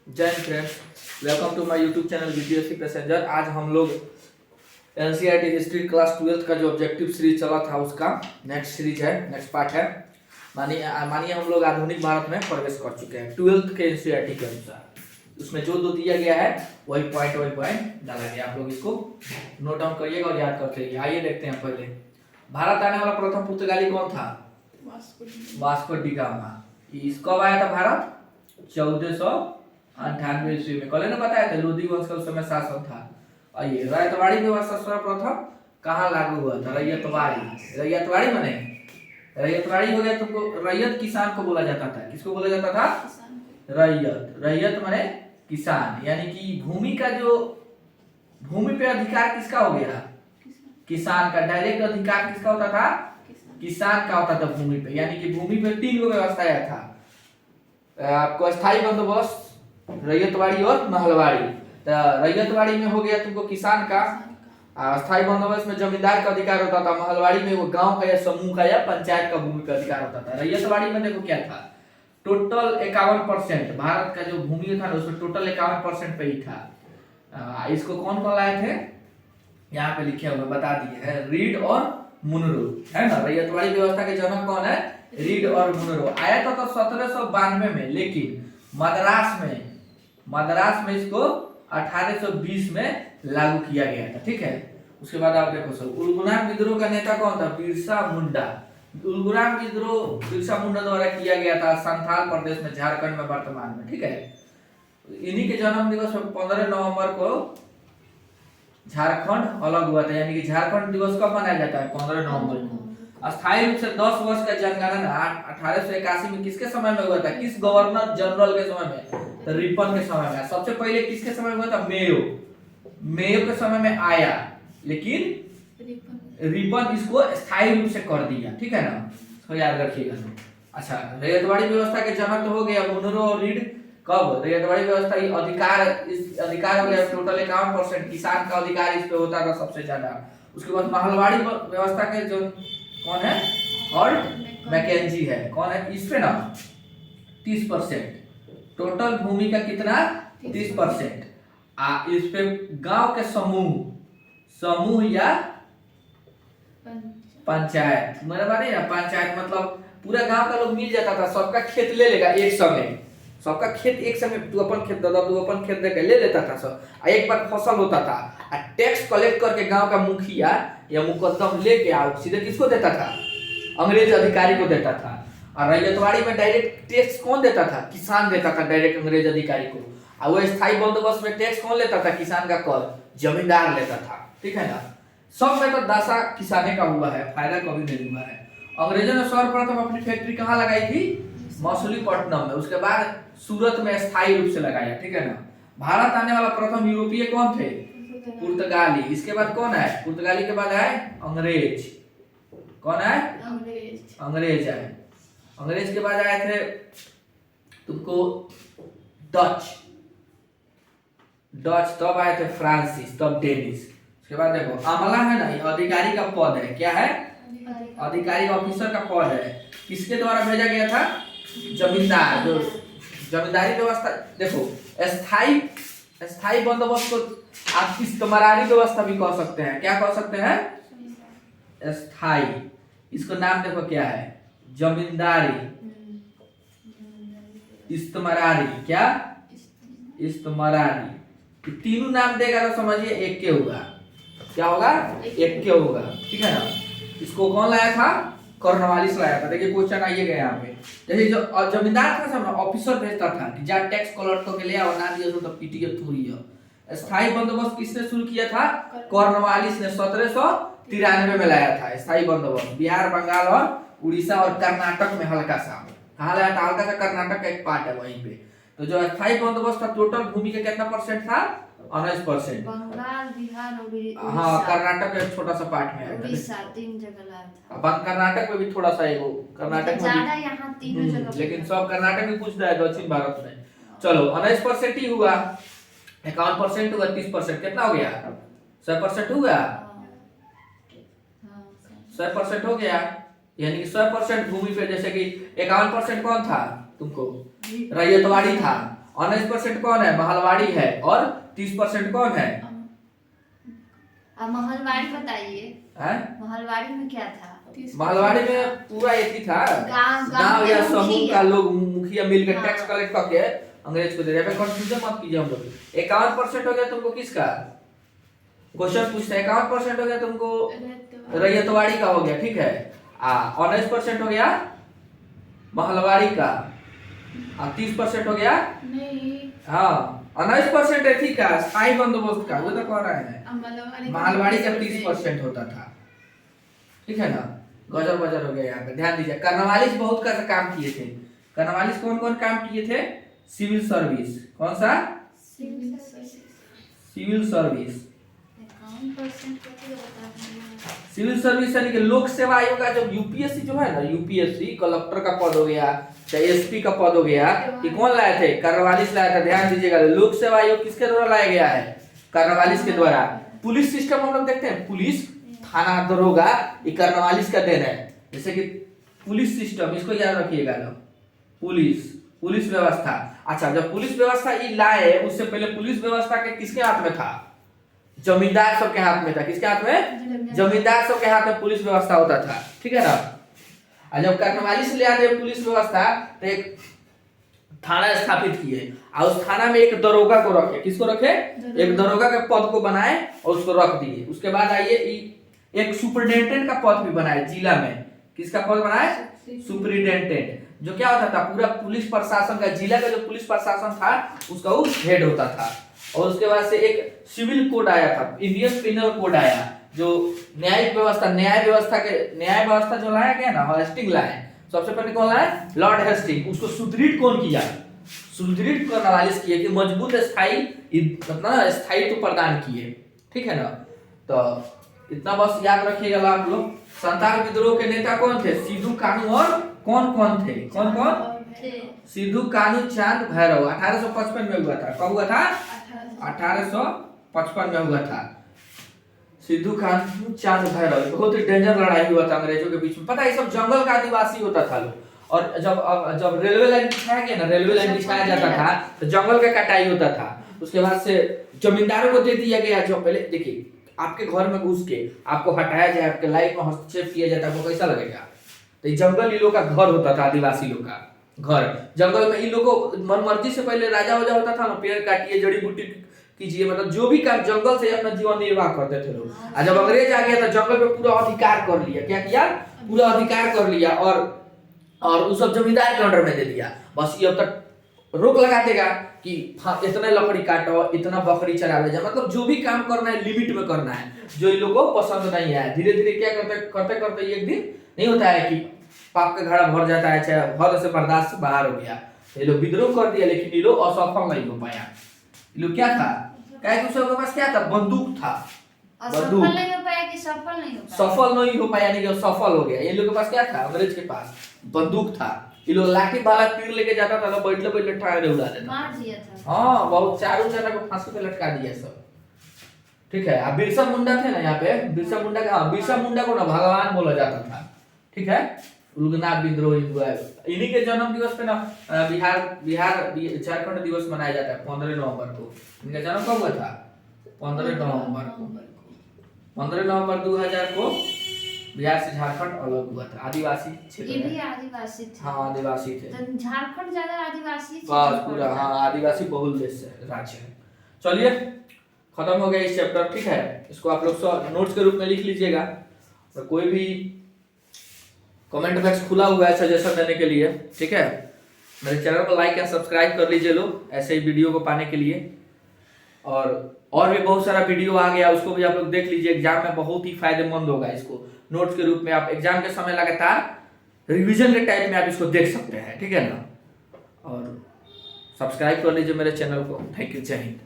जय friends, welcome to my YouTube channel BPSC passenger. आज हम लोग एनसीईआरटी हिस्ट्री क्लास 12 का जो ऑब्जेक्टिव सीरीज चला था उसका नेक्स्ट सीरीज है, नेक्स्ट पार्ट है। मानिए हम लोग आधुनिक भारत में प्रवेश कर चुके हैं 12th के एनसीईआरटी के अनुसार। उसमें जो दिया गया है वही पॉइंट डाला गया। आप लोग इसको नोट डाउन करिएगा और याद करते रहिए। आइए देखते हैं। पहले भारत आने वाला प्रथम पुर्तगाली कौन था? Vasco D gamma. इस कब आया था भारत? 1498 ईस्वी में। कल ने बताया था लोधी वंश का उस समय शासन था। आइए, रैयतवाड़ी व्यवस्था सर्वप्रथम कहाँ लागू हुआ था? रैयतवाड़ी माने रैयतवाड़ी हो गया। तुमको रैयत किसान को बोला जाता था। किसको बोला जाता था? रैयत माने किसान, यानी कि भूमि पे अधिकार किसका हो गया? किसान का। डायरेक्ट अधिकार किसका होता था? किसान का होता था भूमि पे। यानी कि भूमि पे 3 गो व्यवस्था आया था आपको: स्थायी बंदोबस्त, रैयतवाड़ी और महलवाड़ी। तो रैयतवाड़ी में हो गया तुमको किसान का, स्थायी बंदोबस्त में जमींदार का अधिकार होता था, महलवाड़ी में वो गांव का या समूह का या पंचायत का भूमि का अधिकार होता था। रैयतवाड़ी में देखो क्या था, टोटल 51% भारत का जो भूमि था ना उसमें टोटल 51% पे ही था। इसको कौन कौन लाए थे? यहाँ पे लिखे हुए बता दिए है, रीड और मुनरो, है ना। रैयतवाड़ी व्यवस्था के जनक कौन है? रीड और मुनरो। आया था तो 1792 में, लेकिन मद्रास में इसको 1820 में लागू किया गया था। ठीक है। उसके बाद आप देखो सब, उलगुलान विद्रोह का नेता कौन था? बिरसा मुंडा। उलगुलान विद्रोह बिरसा मुंडा द्वारा किया गया था संथाल प्रदेश में, झारखंड में वर्तमान में। ठीक है। इन्हीं के जन्म दिवस 15 नवंबर को झारखंड अलग हुआ था। यानी कि झारखंड दिवस कब मनाया जाता है? 15 नवंबर को। अस्थायी रूप से 10 वर्ष का जनगणना 1881 में किसके समय में हुआ था? किस गवर्नर जनरल के समय में? तो रिपन के समय में। सबसे पहले किसके समय में हुआ था? मेयो के समय में आया, लेकिन रिपन इसको स्थायी रूप से कर दिया। ठीक है ना, तो याद रखिएगा। अच्छा, रैयतवाड़ी व्यवस्था के जनक तो हो गया मुनरो और रीड। कब? रैयतवाड़ी व्यवस्था की अधिकार हो गया टोटल 51%। किसान का अधिकार इस पे होता था सबसे ज्यादा। उसके बाद महलवाड़ी व्यवस्था के जो कौन है? हॉल्ट मैकेंजी है। कौन है इस पे ना? 30%। टोटल भूमि का कितना? 30%। इस पे गांव के समूह या पंचायत, मेरा बात है। पंचायत मतलब पूरा गांव का लोग मिल जाता था, सबका खेत ले लेगा एक समय। सबका खेत एक समय, तू अपन खेत दादा, तू अपन खेत देके ले लेता था सब। एक बार फसल होता था, टैक्स कलेक्ट करके गांव का मुखिया या मुकद्दम लेके आओ सीधे किसको देता था? अंग्रेज अधिकारी को देता था। और रैयतवाड़ी में डायरेक्ट टैक्स कौन देता था? किसान देता था डायरेक्ट अंग्रेज अधिकारी को। और वो स्थायी बंदोबस्त में टैक्स कौन लेता था? किसान का कर जमींदार लेता था। ठीक है ना। सब में तो दशा किसाने का हुआ है, फायदा कभी नहीं हुआ है। अंग्रेजों ने सर्वप्रथम अपनी फैक्ट्री कहाँ लगाई थी? मछलीपट्टनम में। उसके बाद सूरत में स्थायी रूप से लगाया। ठीक है ना। भारत आने वाला प्रथम यूरोपीय कौन थे? पुर्तगाली। इसके बाद कौन है? पुर्तगाली के बाद है अंग्रेज। कौन है? अंग्रेज है। अंग्रेज के बाद आए थे तुमको डच। तब आए थे फ्रांसिस, तब डेनिस। उसके बाद देखो अमला है ना, ये अधिकारी का पद है। क्या है? अधिकारी ऑफिसर का पद है। किसके द्वारा भेजा गया था? जमींदार। जो जमींदारी व्यवस्था देखो, स्थायी बंदोबस्त को आप इस्तेमारी व्यवस्था भी कह सकते हैं। क्या कह सकते हैं? स्थायी। इसको नाम देखो क्या है? जमींदारी। इस्तेमारी। क्या? इस्तेमारी। तीनों नाम देगा तो समझिए एक के होगा। क्या होगा? एक के होगा। ठीक है ना। इसको कौन लाया था? कॉर्नवालिस लाया था। देखिए क्वेश्चन आइए गए यहाँ पे। जैसे जो जमींदार था सब ऑफिसर भेजता था कि जा टैक्स कलेक्ट करके ले आओ, ना दिया तो पीटीए थोड़ी है। स्थायी बंदोबस्त किसने शुरू किया था? कॉर्नवालिस ने 1793 में लाया था स्थायी बंदोबस्त। बिहार, बंगाल और उड़ीसा और कर्नाटक में हल्का सा। कहाँ लाया था? हल्का सा कर्नाटक का एक पार्ट है वहीं पे। तो जो स्थायी बंदोबस्त था टोटल भूमि का कितना परसेंट था? 19%। बंगाल, बिहार और उड़ीसा। हाँ, कर्नाटक का छोटा सा पार्ट में है। उड़ीसा 3 जगह लाया था। अब कर्नाटक में भी थोड़ा सा है वो, कर्नाटक में ज्यादा यहाँ 3 जगह। लेकिन सब कर्नाटक में कुछ है दक्षिण भारत में। चलो 19% ही हुआ, 51% हुआ, 30% कितना हो गया? 100% हुआ। 100% हो गया। यानी कि 100% भूमि पे, जैसे कि 51% कौन था तुमको? रैयतवाड़ी था। 19% कौन है? महलवाड़ी है। और 30% कौन है? अब महलवाड़ी बताइए, हैं? महलवाड़ी में क्या था? महलवाड़ी में पूरा एक ही था, गांव या समूह का लोग मुखिया मिलकर टैक्स कलेक्ट करके अंग्रेज को दे रहे हैं। कंफ्यूजन मत कीजिए हम लोग। 51% हो गया तुमको किसका? क्वेश्चन पूछते हैं 51% हो गया तुमको रैयतवाड़ी का हो गया, ठीक है। 19% हो गया महलवाड़ी का, 30% हो गया नहीं, हाँ 19% है, ठीक है, स्थायी बंदोबस्त का, वो तो कह रहे हैं। महलवाड़ी का 30% होता था, ठीक है ना। गजर बजर हो गया यहाँ पे, ध्यान दीजिए। कर्नवालिस बहुत का काम किए थे। कर्नवालिस कौन कौन काम किए थे? Civil service. कौन सा? Civil service. सिविल सर्विस यानी कि लोक सेवा आयोग का जो यूपीएससी जो है ना, यूपीएससी कलेक्टर का पद हो गया चाहे एसपी का पद हो गया, कि कौन लाए थे? कर्नवालिस लाया था। ध्यान दीजिएगा, लोक सेवा आयोग किसके द्वारा लाया गया है? कर्नवालिस के द्वारा। पुलिस सिस्टम हम लोग देखते हैं, पुलिस थाना दरोगा, ये कर्नवालिस का देन है। जैसे कि पुलिस सिस्टम, इसको याद रखिएगा ना, पुलिस व्यवस्था। अच्छा, जब पुलिस व्यवस्था ये लाए, उससे पहले पुलिस व्यवस्था के किसके हाथ में था? जमींदार सब के हाथ में था। किसके हाथ में? जमींदार सब के हाथ में पुलिस व्यवस्था होता था, ठीक है ना। और जब कर्नवालिस ले आते पुलिस व्यवस्था, तो एक थाना स्थापित किए और उस थाना में एक दरोगा को रखे। किसको रखे? एक दरोगा के पद को बनाए और उसको रख दिए। उसके बाद आइए एक सुपरिटेंडेंट का पद भी बनाए जिला में। किसका पद बनाए? सुपरिटेंडेंट। जो क्या होता था, पूरा पुलिस प्रशासन का, जिला का जो पुलिस प्रशासन था उसका वो हेड होता था। और उसके बाद से एक सिविल कोड आया था, इंडियन पिनल कोड आया, जो न्यायिक व्यवस्था, न्याय व्यवस्था जो लाया गया ना, हेस्टिंग लाए। सबसे पहले कौन लाए? Lord Hasting. उसको सुदृढ़ कौन किया? सुदृढ़ कर्नवालिस किए, कि मजबूत स्थायित्व प्रदान किए, ठीक है ना। तो इतना बस याद रखिएगा आप लोग। संथाल विद्रोह के नेता कौन थे? सिद्धू कानू और कौन थे? कौन? सिद्धू कानू चांद भैरव। 1855 में हुआ था। कब हुआ था? 1855 में हुआ था। सिद्धू कानू चांद भैरव, बहुत ही डेंजर लड़ाई हुआ था अंग्रेजों के बीच में। पता है, ये सब जंगल का आदिवासी होता था लोग। और जब रेलवे लाइन बिछाया गया ना, रेलवे लाइन बिछाया जाता था तो जंगल का कटाई होता था। उसके बाद से जमींदारों को दे दिया गया। जो पहले देखिए, आपके घर में घुस के आपको हटाया जाए, आपके लाइफ में हस्तक्षेप किया जाता है, आपको कैसा लगेगा? तो ये जंगल इन लोग का घर होता था, आदिवासी लोग का घर। जंगल में इन लोगों को मन मर्जी से पहले राजा वजा होता था ना, पेड़ काटिए, जड़ी बूटी कीजिए, मतलब जो भी काम जंगल से अपना जीवन निर्वाह करते थे लोग। और जब अंग्रेज आ गया तो जंगल पे पूरा अधिकार कर लिया। क्या किया? पूरा अधिकार कर लिया और उस सब जमींदार के अंडर में दे दिया। बस ये अब तक रोक लगा देगा कि हाँ, इतना लकड़ी काटो, इतना बकरी चरावे जा, मतलब जो भी काम करना है लिमिट में करना है। जो इन लोगों को पसंद नहीं है, धीरे धीरे क्या करते करते एक दिन नहीं होता है कि पाप का घड़ा भर जाता है, चाहे हद से बर्दाश्त से बाहर हो गया। ये लोग विद्रोह कर दिया, लेकिन ये लोग असफल नहीं हो पाया। ये लोग क्या था? क्या के पास क्या था? बंदूक था। सफल नहीं हो पाया कि सफल नहीं हो पाया? सफल नहीं हो पाया, यानी कि सफल हो गया। ये लोग के पास क्या था? अंग्रेज के पास बंदूक था। ये लोग लाठी भाला तीर लेके जाता था, तो बैठले ठाड़े उड़ा देता, मार दिया था। हाँ, बहुत चारों जना को फांसी पे लटका दिया सब, ठीक है। अब बिरसा मुंडा थे ना यहाँ पे, बिरसा मुंडा को ना भगवान बोला जाता था, ठीक है। उलगना विद्रोह हुआ है। इन्हीं के जन्म दिवस पे ना झारखंड दिवस मनाया जाता है 15 नवंबर को। इनका जन्म कब हुआ था? 15 नवंबर को। 15 नवंबर 2000 को बिहार से झारखंड अलग हुआ था। आदिवासी क्षेत्र, ये भी आदिवासी थे। हाँ, आदिवासी थे। तो झारखंड ज्यादा आदिवासी बस पूरा, हाँ, आदिवासी बहुल देश है, राज्य है। चलिए, खत्म हो गया इस चैप्टर, ठीक है। इसको आप लोग नोट्स के रूप में लिख लीजिएगा। और कोई भी कमेंट बॉक्स खुला हुआ है सजेशन देने के लिए, ठीक है। मेरे चैनल को लाइक या सब्सक्राइब कर लीजिए लोग, ऐसे ही वीडियो को पाने के लिए। और भी बहुत सारा वीडियो आ गया, उसको भी आप लोग देख लीजिए। एग्जाम में बहुत ही फायदेमंद होगा। इसको नोट्स के रूप में आप एग्जाम के समय लगातार रिवीजन के टाइप में आप इसको देख सकते हैं, ठीक है ना। और सब्सक्राइब कर लीजिए मेरे चैनल को। थैंक यू, जय हिंद।